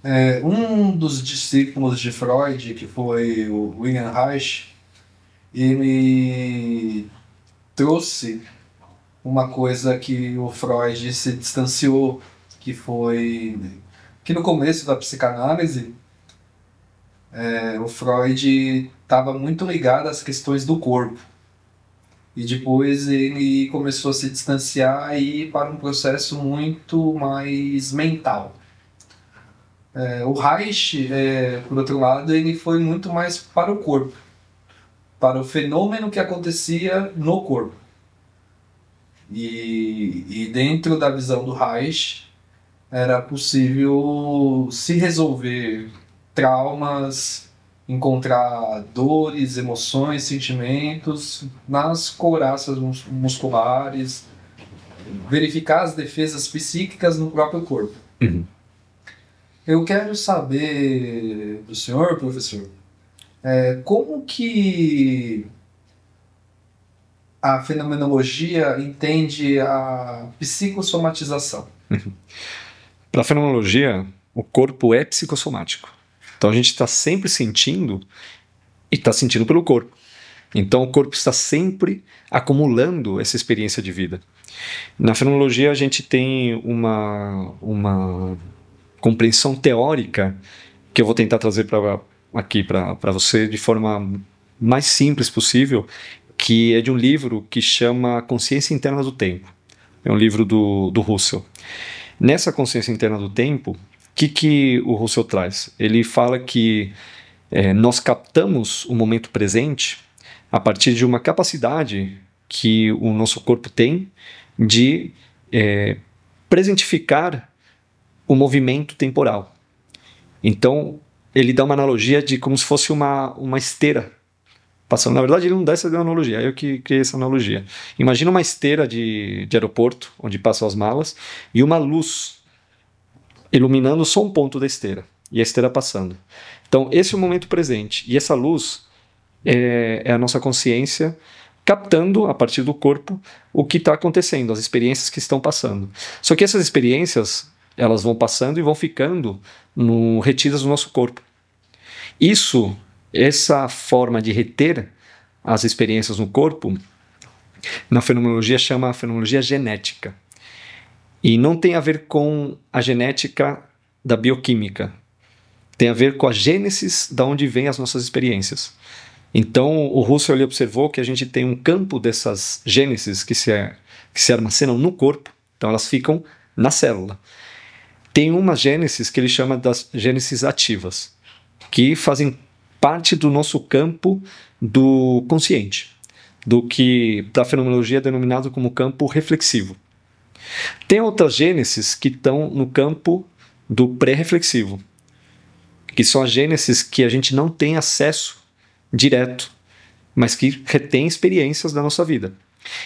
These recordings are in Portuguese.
Um dos discípulos de Freud, que foi o William Reich, ele trouxe uma coisa que o Freud se distanciou, que foi que no começo da psicanálise, o Freud estava muito ligado às questões do corpo. E depois ele começou a se distanciar e ir para um processo muito mais mental. O Reich, por outro lado, ele foi muito mais para o corpo, para o fenômeno que acontecia no corpo. E dentro da visão do Reich, era possível se resolver traumas, encontrar dores, emoções, sentimentos nas couraças musculares, verificar as defesas psíquicas no próprio corpo. Uhum. Eu quero saber do senhor, professor, como que a fenomenologia entende a psicossomatização? Para a fenomenologia, o corpo é psicossomático. Então a gente está sempre sentindo e está sentindo pelo corpo. Então o corpo está sempre acumulando essa experiência de vida. Na fenomenologia a gente tem uma compreensão teórica que eu vou tentar trazer aqui para você de forma mais simples possível, que é de um livro que chama Consciência Interna do Tempo. É um livro do Russell. Nessa consciência interna do tempo, o que o Russell traz? Ele fala que nós captamos o momento presente a partir de uma capacidade que o nosso corpo tem de presentificar o movimento temporal. Então, ele dá uma analogia de como se fosse uma esteira passando. Na verdade, ele não dá essa analogia, eu que criei essa analogia. Imagina uma esteira de aeroporto, onde passam as malas, e uma luz iluminando só um ponto da esteira, e a esteira passando. Então, esse é o momento presente, e essa luz é a nossa consciência captando, a partir do corpo, o que está acontecendo, as experiências que estão passando. Só que essas experiências, elas vão passando e vão ficando retidas no nosso corpo. Essa forma de reter as experiências no corpo, na fenomenologia chama a fenomenologia genética. E não tem a ver com a genética da bioquímica. Tem a ver com a gênesis de onde vêm as nossas experiências. Então, o Russell ele observou que a gente tem um campo dessas gênesis que se armazenam no corpo. Então, elas ficam na célula. Tem uma gênesis que ele chama das gênesis ativas, que fazem parte do nosso campo do consciente, do que da fenomenologia é denominado como campo reflexivo. Tem outras gênesis que estão no campo do pré-reflexivo, que são as gênesis que a gente não tem acesso direto, mas que retém experiências da nossa vida.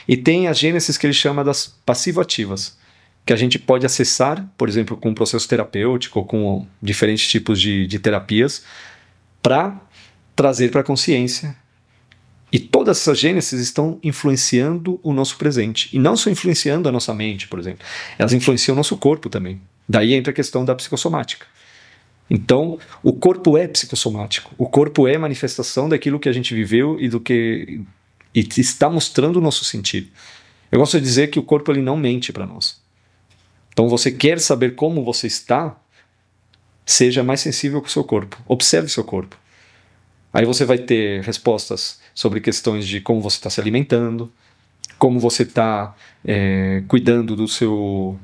E tem as gênesis que ele chama das passivo-ativas, que a gente pode acessar, por exemplo, com um processo terapêutico ou com diferentes tipos de terapias, para trazer para a consciência. E todas essas gênesis estão influenciando o nosso presente. E não só influenciando a nossa mente, por exemplo. Elas influenciam o nosso corpo também. Daí entra a questão da psicossomática. Então, o corpo é psicossomático. O corpo é manifestação daquilo que a gente viveu e está mostrando o nosso sentido. Eu gosto de dizer que o corpo ele não mente para nós. Então, você quer saber como você está, seja mais sensível com o seu corpo. Observe seu corpo. Aí você vai ter respostas sobre questões de como você está se alimentando, como você está cuidando do seu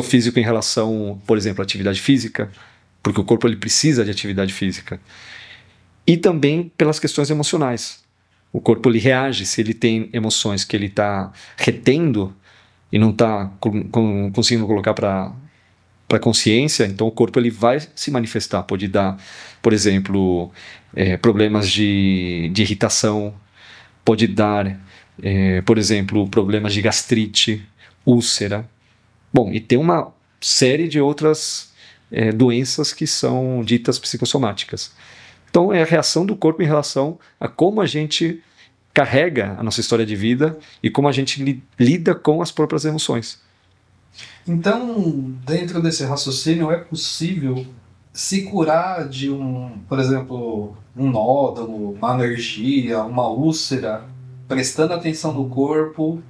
físico em relação, por exemplo, à atividade física, porque o corpo ele precisa de atividade física. E também pelas questões emocionais. O corpo ele reage se ele tem emoções que ele está retendo e não está conseguindo colocar para a consciência, então o corpo ele vai se manifestar, pode dar, por exemplo, problemas de irritação, pode dar, por exemplo, problemas de gastrite, úlcera. Bom, e tem uma série de outras doenças que são ditas psicossomáticas. Então é a reação do corpo em relação a como a gente carrega a nossa história de vida e como a gente lida com as próprias emoções. Então, dentro desse raciocínio, é possível se curar de por exemplo, um nódulo, uma alergia, uma úlcera, prestando atenção no corpo,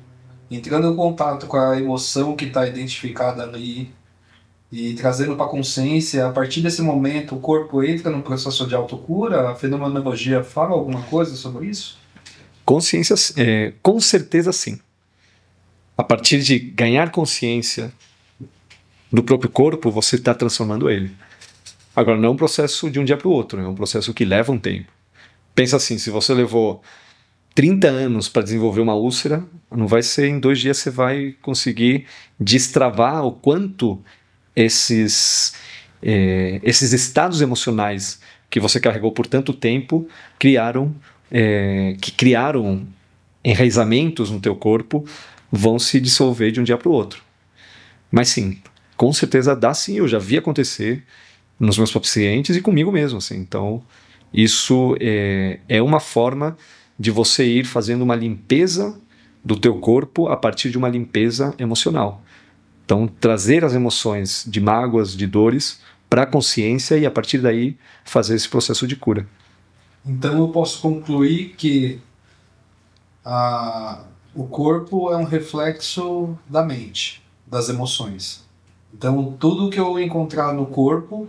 entrando em contato com a emoção que está identificada ali e trazendo para a consciência. A partir desse momento, o corpo entra num processo de autocura? A fenomenologia fala alguma coisa sobre isso? Consciência, com certeza sim. A partir de ganhar consciência do próprio corpo, você está transformando ele. Agora, não é um processo de um dia para o outro, é um processo que leva um tempo. Pensa assim, se você levou 30 anos para desenvolver uma úlcera, não vai ser em 2 dias você vai conseguir destravar o quanto esses estados emocionais que você carregou por tanto tempo criaram enraizamentos no teu corpo, vão se dissolver de um dia para o outro. Mas sim, com certeza dá sim, eu já vi acontecer nos meus pacientes e comigo mesmo. Assim. Então, isso é uma forma de você ir fazendo uma limpeza do teu corpo a partir de uma limpeza emocional. Então, trazer as emoções de mágoas, de dores, para a consciência e, a partir daí, fazer esse processo de cura. Então, eu posso concluir que o corpo é um reflexo da mente, das emoções. Então, tudo que eu encontrar no corpo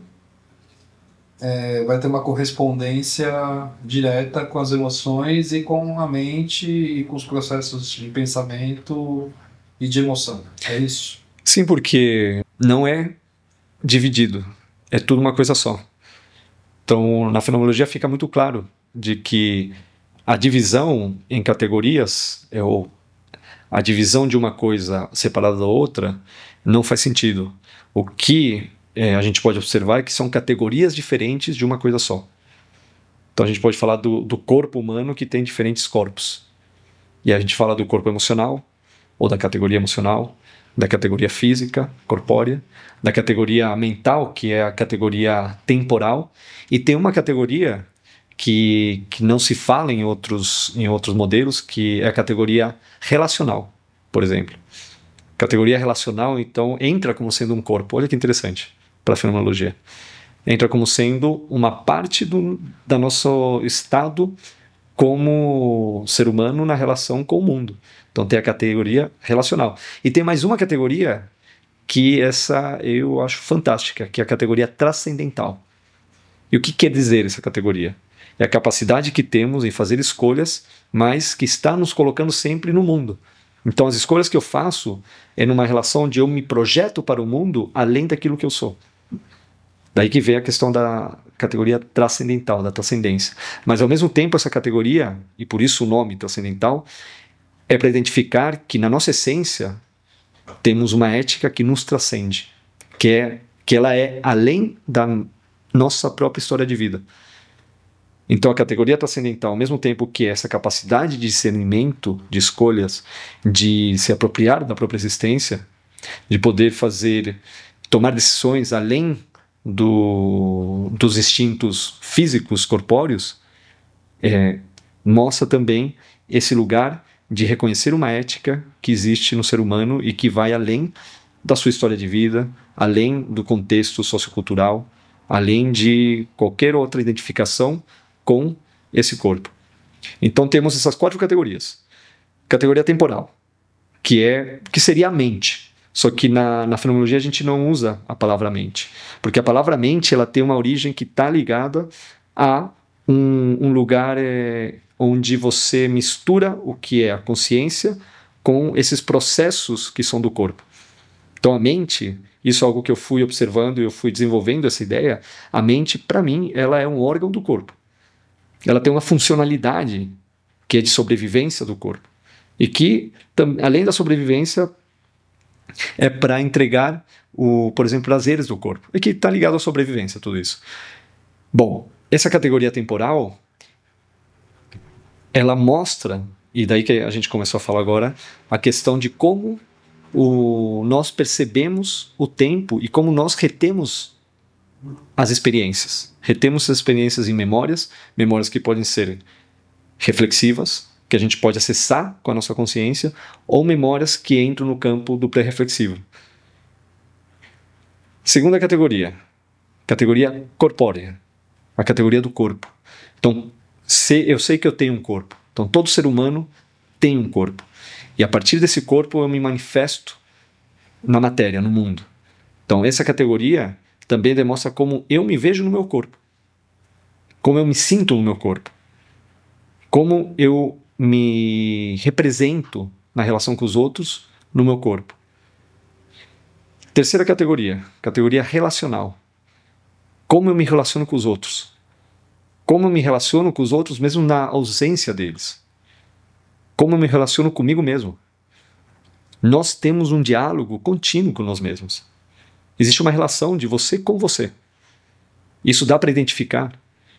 vai ter uma correspondência direta com as emoções e com a mente e com os processos de pensamento e de emoção. É isso? Sim, porque não é dividido, é tudo uma coisa só. Então, na fenomenologia fica muito claro de que a divisão em categorias, a divisão de uma coisa separada da outra, não faz sentido. O que a gente pode observar é que são categorias diferentes de uma coisa só. Então a gente pode falar do corpo humano que tem diferentes corpos. E a gente fala do corpo emocional, ou da categoria emocional, da categoria física, corpórea, da categoria mental, que é a categoria temporal, e tem uma categoria que não se fala em outros modelos, que é a categoria relacional, por exemplo. Categoria relacional, então, entra como sendo um corpo. Olha que interessante para a fenomenologia. Entra como sendo uma parte do nosso estado como ser humano na relação com o mundo. Então tem a categoria relacional. E tem mais uma categoria que essa eu acho fantástica, que é a categoria transcendental. E o que quer dizer essa categoria? É a capacidade que temos em fazer escolhas, mas que está nos colocando sempre no mundo. Então as escolhas que eu faço é numa relação onde eu me projeto para o mundo além daquilo que eu sou. Daí que vem a questão da categoria transcendental, da transcendência. Mas ao mesmo tempo essa categoria, e por isso o nome transcendental, é para identificar que na nossa essência temos uma ética que nos transcende, que ela é além da nossa própria história de vida. Então a categoria transcendental, ao mesmo tempo que essa capacidade de discernimento, de escolhas, de se apropriar da própria existência, de poder tomar decisões além dos instintos físicos, corpóreos, mostra também esse lugar de reconhecer uma ética que existe no ser humano e que vai além da sua história de vida, além do contexto sociocultural, além de qualquer outra identificação com esse corpo. Então temos essas 4 categorias. Categoria temporal, que seria a mente. Só que na fenomenologia a gente não usa a palavra mente, porque a palavra mente ela tem uma origem que está ligada a um lugar onde você mistura o que é a consciência com esses processos que são do corpo. Então a mente, isso é algo que eu fui observando e eu fui desenvolvendo essa ideia, a mente, para mim, ela é um órgão do corpo. Ela tem uma funcionalidade que é de sobrevivência do corpo. E que, além da sobrevivência, é para entregar, por exemplo, prazeres do corpo. E que está ligado à sobrevivência, tudo isso. Bom, essa categoria temporal, ela mostra, e daí que a gente começou a falar agora, a questão de como nós percebemos o tempo e como nós retemos as experiências. Retemos as experiências em memórias que podem ser reflexivas, que a gente pode acessar com a nossa consciência, ou memórias que entram no campo do pré-reflexivo. Segunda categoria corpórea, a categoria do corpo. Então, eu sei que eu tenho um corpo. Então, todo ser humano tem um corpo. E a partir desse corpo eu me manifesto na matéria, no mundo. Então, essa categoria também demonstra como eu me vejo no meu corpo. Como eu me sinto no meu corpo. Como eu me represento na relação com os outros no meu corpo. Terceira categoria relacional. Como eu me relaciono com os outros. Como eu me relaciono com os outros mesmo na ausência deles. Como eu me relaciono comigo mesmo. Nós temos um diálogo contínuo com nós mesmos. Existe uma relação de você com você. Isso dá para identificar.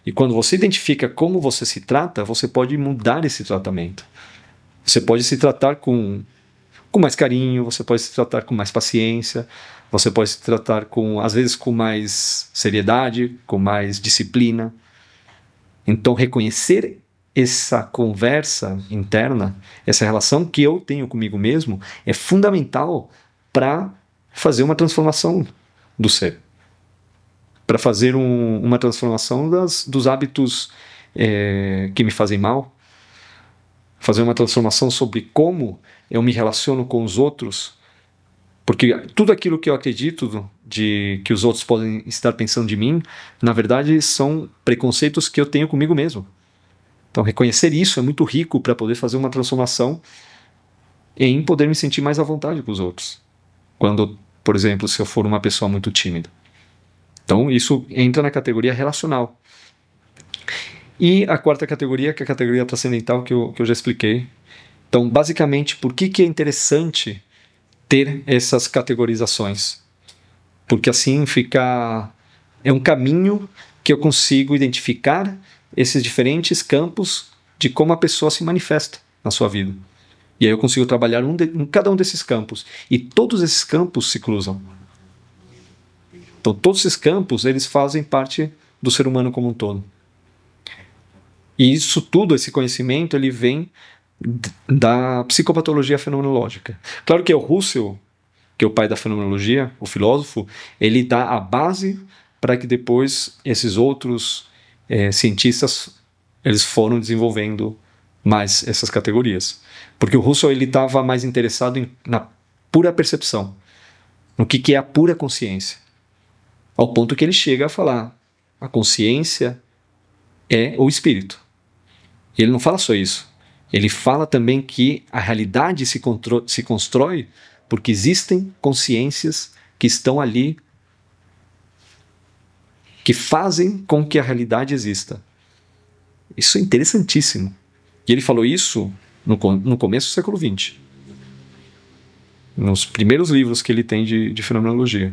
E quando você identifica como você se trata, você pode mudar esse tratamento. Você pode se tratar com mais carinho, você pode se tratar com mais paciência, você pode se tratar às vezes com mais seriedade, com mais disciplina. Então, reconhecer essa conversa interna, essa relação que eu tenho comigo mesmo, é fundamental para fazer uma transformação do ser. Para fazer uma transformação dos hábitos que me fazem mal. Fazer uma transformação sobre como eu me relaciono com os outros. Porque tudo aquilo que eu acredito que os outros podem estar pensando de mim, na verdade são preconceitos que eu tenho comigo mesmo. Então reconhecer isso é muito rico para poder fazer uma transformação em poder me sentir mais à vontade com os outros. Quando, por exemplo, se eu for uma pessoa muito tímida. Então isso entra na categoria relacional. E a quarta categoria, que é a categoria transcendental que eu já expliquei. Então, basicamente, por que é interessante ter essas categorizações? Porque assim é um caminho que eu consigo identificar esses diferentes campos de como a pessoa se manifesta na sua vida. E aí eu consigo trabalhar em cada um desses campos. E todos esses campos se cruzam. Então, todos esses campos, eles fazem parte do ser humano como um todo. E isso tudo, esse conhecimento, ele vem da psicopatologia fenomenológica. Claro que é o Russell, que é o pai da fenomenologia, o filósofo, ele dá a base para que depois esses outros cientistas eles foram desenvolvendo mais essas categorias. Porque o Russell estava mais interessado na pura percepção, no que é a pura consciência. Ao ponto que ele chega a falar, a consciência é o espírito. E ele não fala só isso. Ele fala também que a realidade se constrói porque existem consciências que estão ali, que fazem com que a realidade exista. Isso é interessantíssimo. E ele falou isso no começo do século XX. Nos primeiros livros que ele tem de fenomenologia.